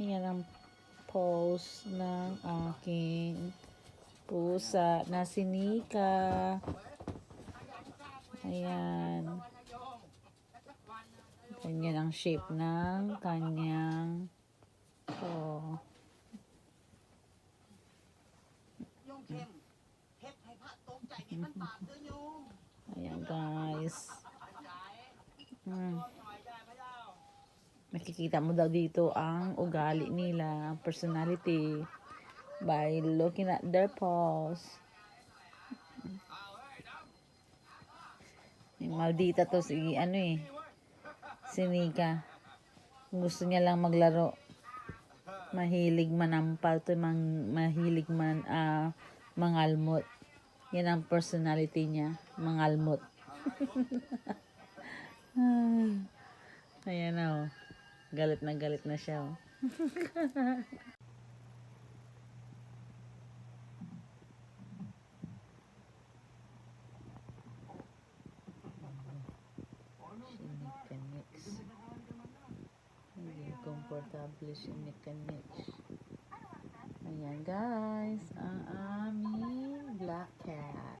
Yan ang pose ng aking pusa na si Nika. Ayan. Ganyan ang shape ng kanyang ayan guys. Makikita mo daw dito ang ugali nila, personality, by looking at their paws. Yung maldita to si si Nika. Gusto niya lang maglaro. Mahilig manampal to, mahilig mangalmot. Yan ang personality niya, mangalmot. Ayan o. Galit na siya o. Hindi komportable si Nika Nix. Ayan guys, ang aming black cat.